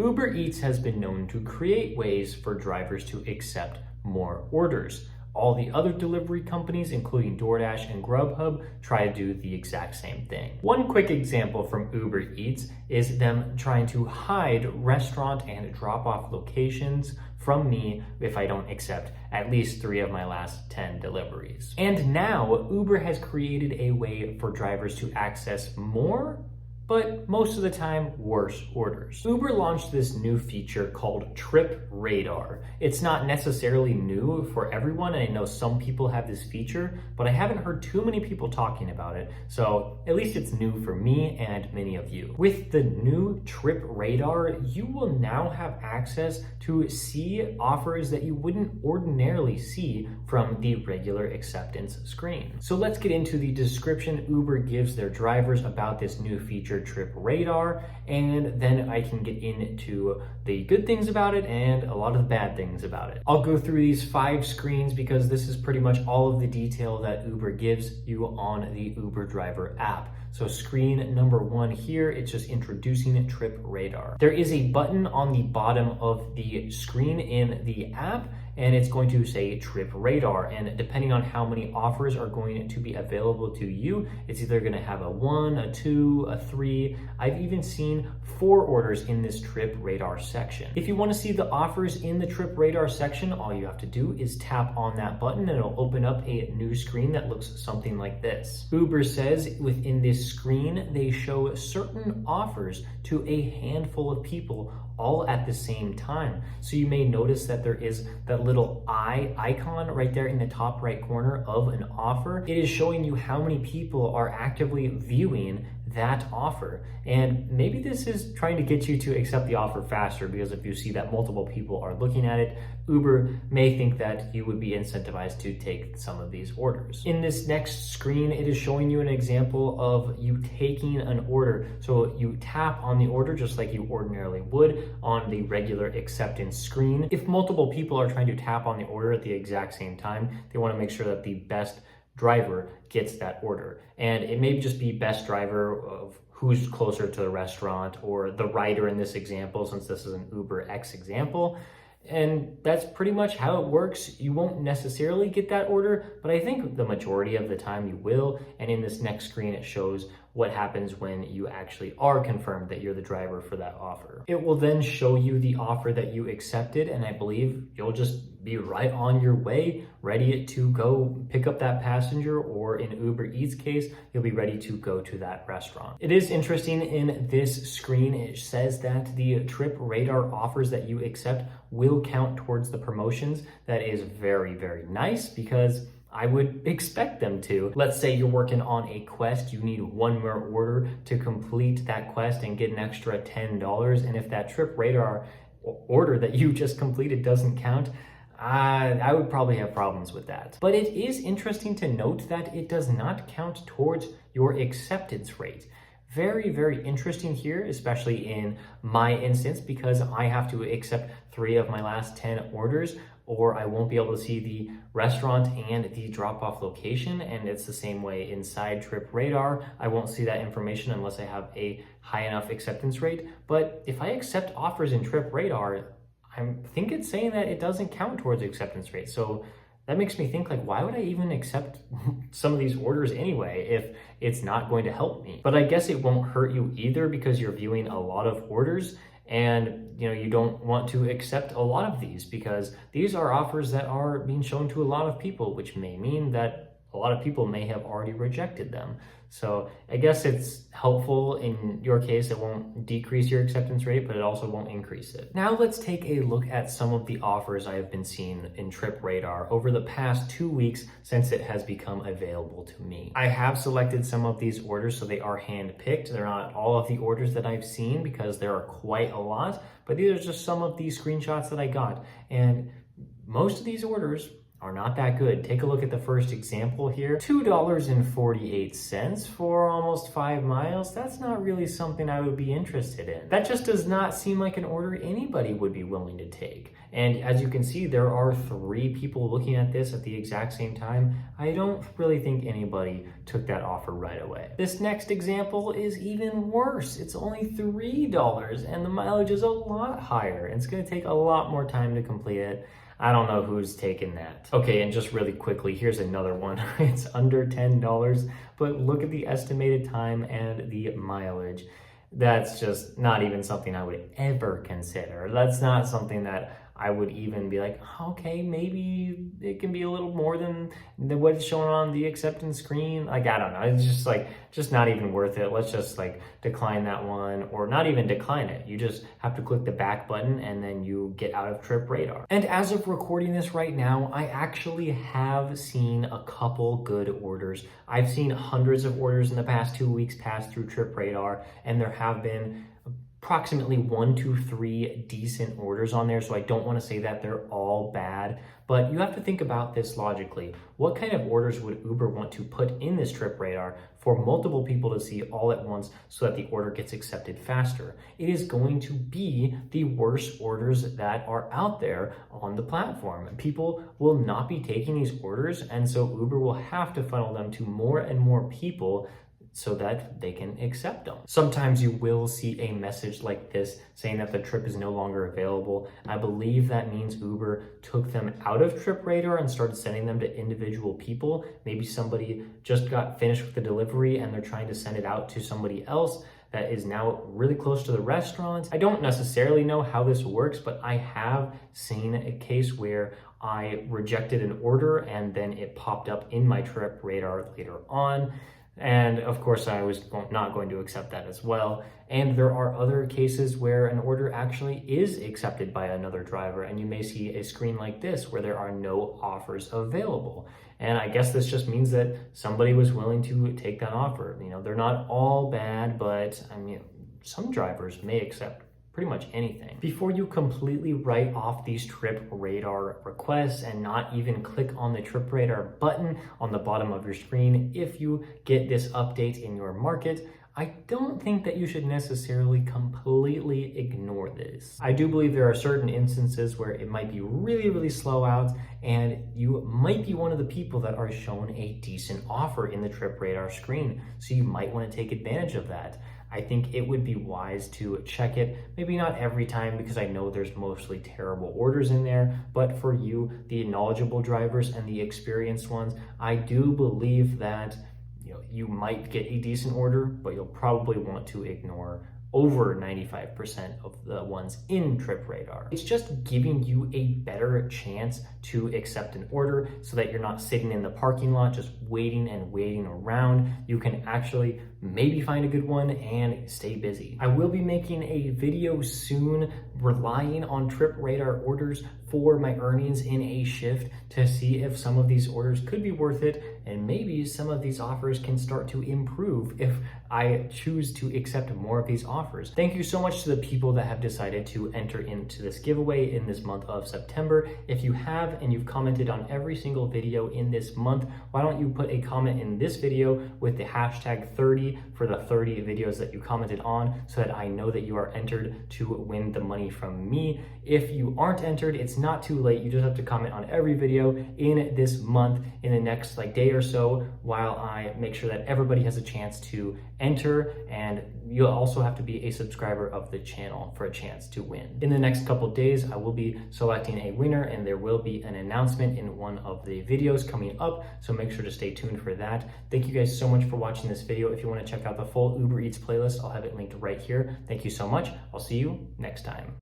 Uber Eats has been known to create ways for drivers to accept more orders. All the other delivery companies, including DoorDash and Grubhub, try to do the exact same thing. One quick example from Uber Eats is them trying to hide restaurant and drop-off locations from me if I don't accept at least 3 of my last 10 deliveries. And now Uber has created a way for drivers to access more, but most of the time, worse orders. Uber launched this new feature called Trip Radar. It's not necessarily new for everyone, and I know some people have this feature, but I haven't heard too many people talking about it, so at least it's new for me and many of you. With the new Trip Radar, you will now have access to see offers that you wouldn't ordinarily see from the regular acceptance screen. So let's get into the description Uber gives their drivers about this new feature, Trip Radar, and then I can get into the good things about it and a lot of the bad things about it. I'll go through these 5 screens because this is pretty much all of the detail that Uber gives you on the Uber driver app. So screen number 1 here, it's just introducing Trip Radar. There is a button on the bottom of the screen in the app, and it's going to say Trip Radar. And depending on how many offers are going to be available to you, it's either going to have a 1, a 2, a 3. I've even seen 4 orders in this Trip Radar section. If you want to see the offers in the Trip Radar section, all you have to do is tap on that button and it'll open up a new screen that looks something like this. Uber says within this screen, they show certain offers to a handful of people all at the same time. So you may notice that there is that little eye icon right there in the top right corner of an offer. It is showing you how many people are actively viewing that offer. And maybe this is trying to get you to accept the offer faster, because if you see that multiple people are looking at it, Uber may think that you would be incentivized to take some of these orders. In this next screen, it is showing you an example of you taking an order. So you tap on the order just like you ordinarily would on the regular acceptance screen. If multiple people are trying to tap on the order at the exact same time, they want to make sure that the best driver gets that order. And it may just be best driver of who's closer to the restaurant, or the rider in this example, since this is an Uber X example. And that's pretty much how it works. You won't necessarily get that order, but I think the majority of the time you will. And in this next screen, it shows what happens when you actually are confirmed that you're the driver for that offer. It will then show you the offer that you accepted, and I believe you'll just be right on your way, ready to go pick up that passenger, or in Uber Eats case, you'll be ready to go to that restaurant. It is interesting in this screen, it says that the Trip Radar offers that you accept will count towards the promotions. That is very, very nice, because I would expect them to. Let's say you're working on a quest, you need 1 more order to complete that quest and get an extra $10. And if that Trip Radar order that you just completed doesn't count, I would probably have problems with that. But it is interesting to note that it does not count towards your acceptance rate. Very, very interesting here, especially in my instance, because I have to accept 3 of my last 10 orders, or I won't be able to see the restaurant and the drop-off location. And it's the same way inside Trip Radar. I won't see that information unless I have a high enough acceptance rate. But if I accept offers in Trip Radar, I think it's saying that it doesn't count towards the acceptance rate. So that makes me think, like, why would I even accept some of these orders anyway if it's not going to help me? But I guess it won't hurt you either, because you're viewing a lot of orders, and you don't want to accept a lot of these, because these are offers that are being shown to a lot of people, which may mean that a lot of people may have already rejected them. So I guess it's helpful in your case. It won't decrease your acceptance rate, but it also won't increase it. Now let's take a look at some of the offers I have been seeing in Trip Radar over the past 2 weeks since it has become available to me. I have selected some of these orders, so they are hand-picked. They're not all of the orders that I've seen, because there are quite a lot, but these are just some of these screenshots that I got. And most of these orders are not that good. Take a look at the first example here. $2.48 for almost 5 miles. That's not really something I would be interested in. That just does not seem like an order anybody would be willing to take. And as you can see, there are 3 people looking at this at the exact same time. I don't really think anybody took that offer right away. This next example is even worse. It's only $3 and the mileage is a lot higher. And it's gonna take a lot more time to complete it. I don't know who's taking that. Okay, and just really quickly, here's another one. It's under $10, but look at the estimated time and the mileage. That's just not even something I would ever consider. That's not something that I would even be like, okay, maybe it can be a little more than what's shown on the acceptance screen. Like, I don't know. It's just not even worth it. Let's just like decline that one, or not even decline it. You just have to click the back button and then you get out of Trip Radar. And as of recording this right now, I actually have seen a couple good orders. I've seen hundreds of orders in the past 2 weeks pass through Trip Radar, and there have been approximately 1 to 3 decent orders on there. So I don't want to say that they're all bad, but you have to think about this logically. What kind of orders would Uber want to put in this Trip Radar for multiple people to see all at once so that the order gets accepted faster? It is going to be the worst orders that are out there on the platform. People will not be taking these orders, and so Uber will have to funnel them to more and more people so that they can accept them. Sometimes you will see a message like this saying that the trip is no longer available. I believe that means Uber took them out of Trip Radar and started sending them to individual people. Maybe somebody just got finished with the delivery and they're trying to send it out to somebody else that is now really close to the restaurant. I don't necessarily know how this works, but I have seen a case where I rejected an order and then it popped up in my Trip Radar later on. And of course, I was not going to accept that as well. And there are other cases where an order actually is accepted by another driver, and you may see a screen like this where there are no offers available. And I guess this just means that somebody was willing to take that offer. You know, they're not all bad, but I mean, some drivers may accept pretty much anything. Before you completely write off these Trip Radar requests and not even click on the Trip Radar button on the bottom of your screen, if you get this update in your market, I don't think that you should necessarily completely ignore this. I do believe there are certain instances where it might be really, really slow out, and you might be one of the people that are shown a decent offer in the Trip Radar screen. So you might want to take advantage of that. I think it would be wise to check it, maybe not every time, because I know there's mostly terrible orders in there, but for you, the knowledgeable drivers and the experienced ones, I do believe that you might get a decent order, but you'll probably want to ignore over 95% of the ones in Trip Radar. It's just giving you a better chance to accept an order so that you're not sitting in the parking lot just waiting and waiting around. You can actually maybe find a good one and stay busy. I will be making a video soon relying on Trip Radar orders for my earnings in a shift to see if some of these orders could be worth it, and maybe some of these offers can start to improve if I choose to accept more of these offers. Thank you so much to the people that have decided to enter into this giveaway in this month of September. If you have and you've commented on every single video in this month, why don't you put a comment in this video with the hashtag 30 for the 30 videos that you commented on, so that I know that you are entered to win the money from me. If you aren't entered, it's not too late. You just have to comment on every video in this month in the next day or so, while I make sure that everybody has a chance to enter, and you'll also have to be a subscriber of the channel for a chance to win. In the next couple days, I will be selecting a winner, and there will be an announcement in one of the videos coming up, so make sure to stay tuned for that. Thank you guys so much for watching this video. If you want to check out the full Uber Eats playlist, I'll have it linked right here. Thank you so much. I'll see you next time.